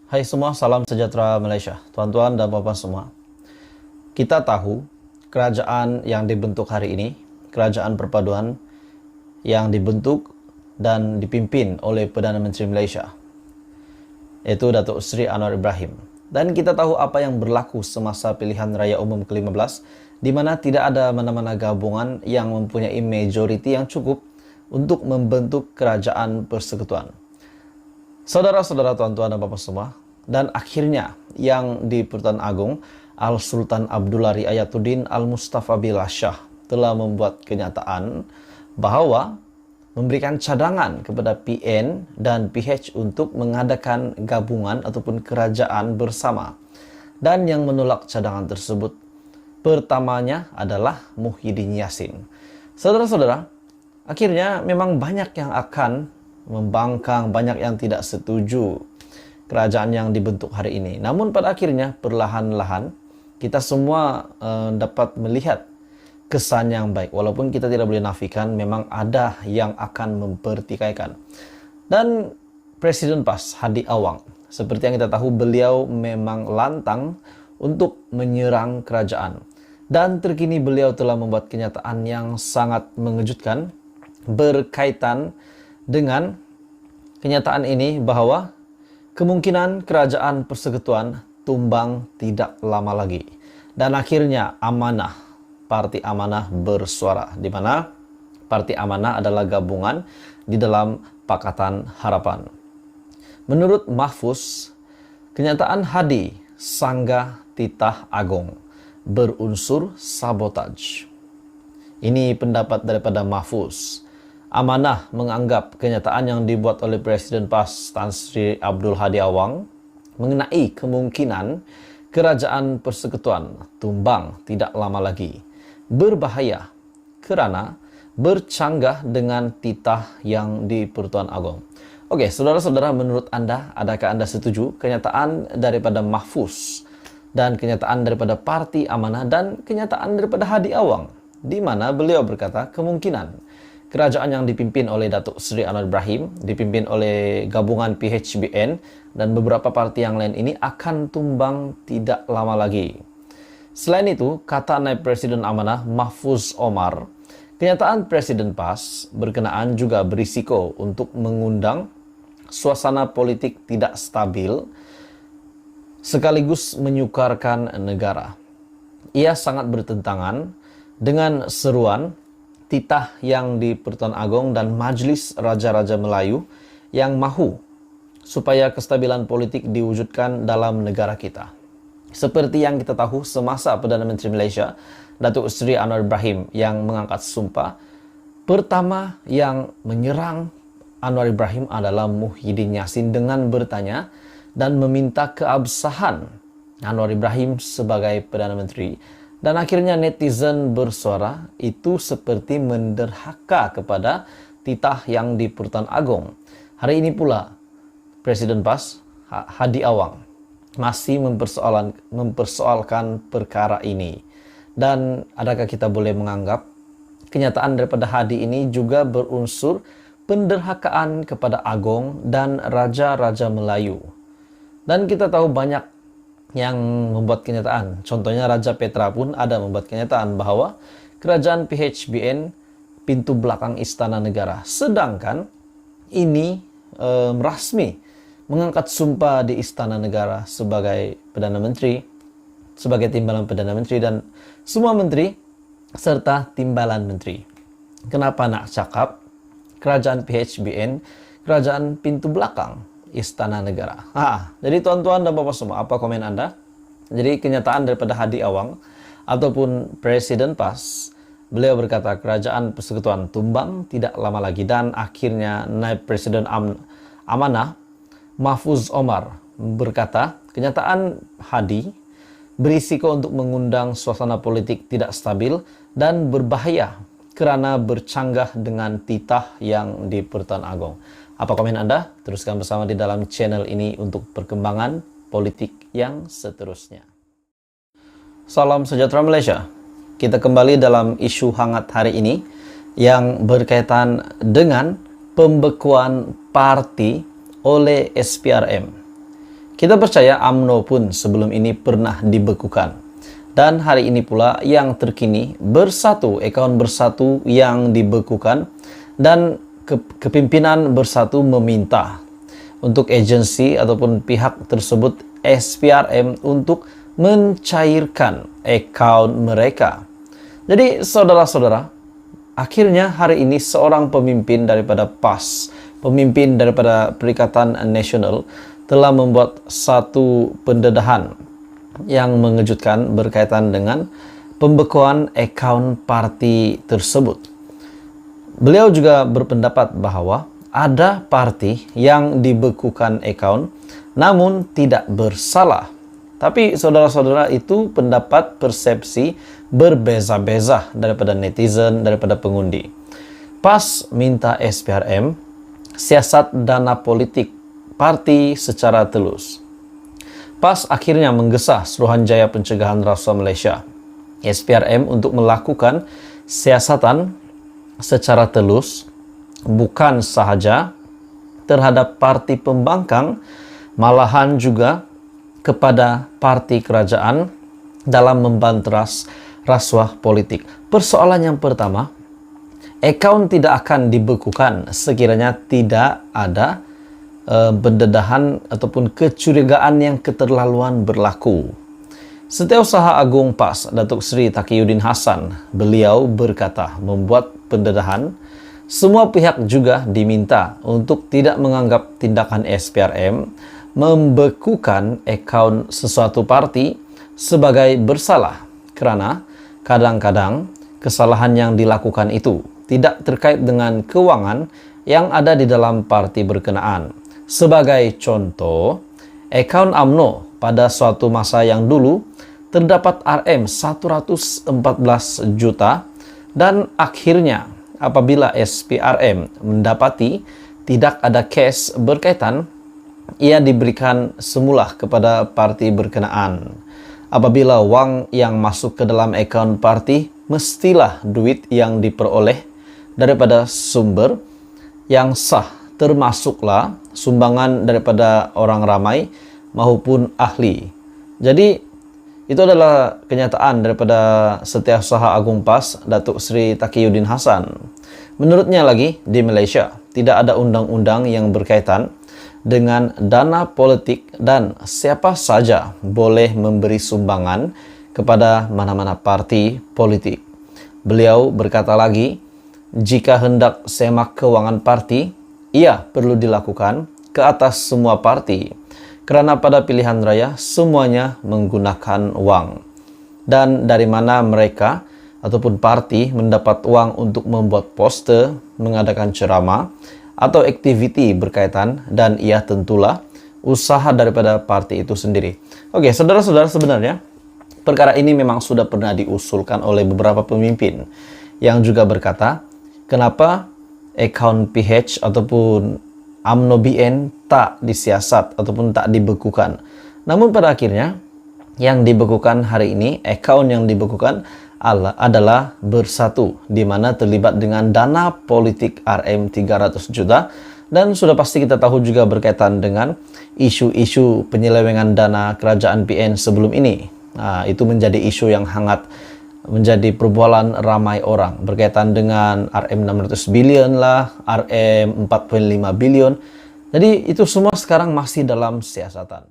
Hai semua, salam sejahtera Malaysia. Tuan-tuan dan puan-puan semua. Kita tahu kerajaan yang dibentuk hari ini, kerajaan perpaduan yang dibentuk dan dipimpin oleh Perdana Menteri Malaysia, yaitu Datuk Seri Anwar Ibrahim. Dan kita tahu apa yang berlaku semasa pilihan raya umum ke-15, di mana tidak ada mana-mana gabungan yang mempunyai majoriti yang cukup untuk membentuk kerajaan persekutuan. Saudara-saudara, tuan-tuan dan bapak semua, dan akhirnya yang di Pertuan Agong, Al-Sultan Abdullah Riayatuddin Al-Mustafa Billah Shah telah membuat kenyataan bahawa memberikan cadangan kepada PN dan PH untuk mengadakan gabungan ataupun kerajaan bersama. Dan yang menolak cadangan tersebut pertamanya adalah Muhyiddin Yassin. Saudara-saudara, akhirnya memang banyak yang akan membangkang, banyak yang tidak setuju kerajaan yang dibentuk hari ini. Namun pada akhirnya perlahan-lahan kita semua dapat melihat kesan yang baik. Walaupun kita tidak boleh nafikan memang ada yang akan mempertikaikan. Dan Presiden PAS Hadi Awang, seperti yang kita tahu, beliau memang lantang untuk menyerang kerajaan. Dan terkini beliau telah membuat kenyataan yang sangat mengejutkan berkaitan dengan kenyataan ini bahwa kemungkinan kerajaan persekutuan tumbang tidak lama lagi. Dan akhirnya Amanah, Parti Amanah bersuara, di mana Parti Amanah adalah gabungan di dalam Pakatan Harapan. Menurut Mahfuz, kenyataan Hadi sanggah titah agong berunsur sabotaj. Ini pendapat daripada Mahfuz. Amanah menganggap kenyataan yang dibuat oleh Presiden PAS Tan Sri Abdul Hadi Awang mengenai kemungkinan kerajaan persekutuan tumbang tidak lama lagi berbahaya kerana bercanggah dengan titah yang di Pertuan Agong. Okey, saudara-saudara, menurut anda, adakah anda setuju kenyataan daripada Mahfuz dan kenyataan daripada Parti Amanah dan kenyataan daripada Hadi Awang, di mana beliau berkata kemungkinan kerajaan yang dipimpin oleh Datuk Seri Anwar Ibrahim, dipimpin oleh gabungan PHBN dan beberapa parti yang lain ini akan tumbang tidak lama lagi. Selain itu, kata Naib Presiden Amanah Mahfuz Omar, kenyataan Presiden PAS berkenaan juga berisiko untuk mengundang suasana politik tidak stabil sekaligus menyukarkan negara. Ia sangat bertentangan dengan seruan titah yang di Pertuan Agong dan Majlis Raja-Raja Melayu yang mahu supaya kestabilan politik diwujudkan dalam negara kita. Seperti yang kita tahu semasa Perdana Menteri Malaysia, Datuk Seri Anwar Ibrahim yang mengangkat sumpah, pertama yang menyerang Anwar Ibrahim adalah Muhyiddin Yassin dengan bertanya dan meminta keabsahan Anwar Ibrahim sebagai Perdana Menteri. Dan akhirnya netizen bersuara itu seperti menderhaka kepada titah yang di Pertuan Agong. Hari ini pula Presiden PAS Hadi Awang masih mempersoalkan perkara ini. Dan adakah kita boleh menganggap kenyataan daripada Hadi ini juga berunsur penderhakaan kepada Agong dan Raja-Raja Melayu. Dan kita tahu banyak yang membuat kenyataan. Contohnya Raja Petra pun ada membuat kenyataan bahawa kerajaan PHBN pintu belakang Istana Negara. Sedangkan ini rasmi mengangkat sumpah di Istana Negara sebagai Perdana Menteri, sebagai timbalan Perdana Menteri dan semua menteri serta timbalan menteri. Kenapa nak cakap kerajaan PHBN, kerajaan pintu belakang Istana Negara? Jadi tuan-tuan dan bapak semua, apa komen anda? Jadi kenyataan daripada Hadi Awang ataupun Presiden PAS, beliau berkata kerajaan persekutuan tumbang tidak lama lagi. Dan akhirnya Naib Presiden Amanah Mahfuz Omar berkata kenyataan Hadi berisiko untuk mengundang suasana politik tidak stabil dan berbahaya kerana bercanggah dengan titah yang di Pertuan Agong. Apa komen anda? Teruskan bersama di dalam channel ini untuk perkembangan politik yang seterusnya. Salam sejahtera Malaysia. Kita kembali dalam isu hangat hari ini yang berkaitan dengan pembekuan parti oleh SPRM. Kita percaya UMNO pun sebelum ini pernah dibekukan. Dan hari ini pula yang terkini Bersatu, akaun Bersatu yang dibekukan dan kepimpinan Bersatu meminta untuk agensi ataupun pihak tersebut SPRM untuk mencairkan akaun mereka. Jadi saudara-saudara, akhirnya hari ini seorang pemimpin daripada PAS, pemimpin daripada Perikatan Nasional telah membuat satu pendedahan yang mengejutkan berkaitan dengan pembekuan akaun parti tersebut. Beliau juga berpendapat bahwa ada parti yang dibekukan akaun namun tidak bersalah. Tapi saudara-saudara, itu pendapat persepsi berbeza-beza daripada netizen, daripada pengundi. PAS minta SPRM siasat dana politik parti secara telus. PAS akhirnya menggesa Suruhanjaya Pencegahan Rasuah Malaysia SPRM untuk melakukan siasatan secara telus bukan sahaja terhadap parti pembangkang, malahan juga kepada parti kerajaan dalam membanteras rasuah politik. Persoalan yang pertama, akaun tidak akan dibekukan sekiranya tidak ada pendedahan ataupun kecurigaan yang keterlaluan berlaku. Setiausaha Agung PAS, Datuk Seri Taqiyuddin Hassan, beliau berkata membuat pendedahan. Semua pihak juga diminta untuk tidak menganggap tindakan SPRM membekukan akaun sesuatu parti sebagai bersalah, kerana kadang-kadang kesalahan yang dilakukan itu tidak terkait dengan kewangan yang ada di dalam parti berkenaan. Sebagai contoh, akaun UMNO pada suatu masa yang dulu terdapat RM 114 juta dan akhirnya apabila SPRM mendapati tidak ada kes berkaitan, ia diberikan semula kepada parti berkenaan. Apabila wang yang masuk ke dalam akaun parti mestilah duit yang diperoleh daripada sumber yang sah, termasuklah sumbangan daripada orang ramai maupun ahli. Jadi itu adalah kenyataan daripada Setiausaha Agung PAS, Datuk Seri Taqiyuddin Hassan. Menurutnya lagi, di Malaysia tidak ada undang-undang yang berkaitan dengan dana politik dan siapa saja boleh memberi sumbangan kepada mana-mana parti politik. Beliau berkata lagi, jika hendak semak kewangan parti, ia perlu dilakukan ke atas semua parti, kerana pada pilihan raya semuanya menggunakan wang. Dan dari mana mereka ataupun parti mendapat wang untuk membuat poster, mengadakan ceramah atau aktiviti berkaitan, dan ia tentulah usaha daripada parti itu sendiri. Oke, saudara-saudara, sebenarnya perkara ini memang sudah pernah diusulkan oleh beberapa pemimpin yang juga berkata, kenapa akaun PH ataupun UMNO BN tak disiasat ataupun tak dibekukan. Namun pada akhirnya yang dibekukan hari ini, akaun yang dibekukan adalah Bersatu, di mana terlibat dengan dana politik RM 300 juta, dan sudah pasti kita tahu juga berkaitan dengan isu-isu penyelewengan dana kerajaan PN sebelum ini. Itu menjadi isu yang hangat menjadi perbualan ramai orang berkaitan dengan RM 600 bilion lah, RM 4.5 bilion. Jadi itu semua sekarang masih dalam siasatan.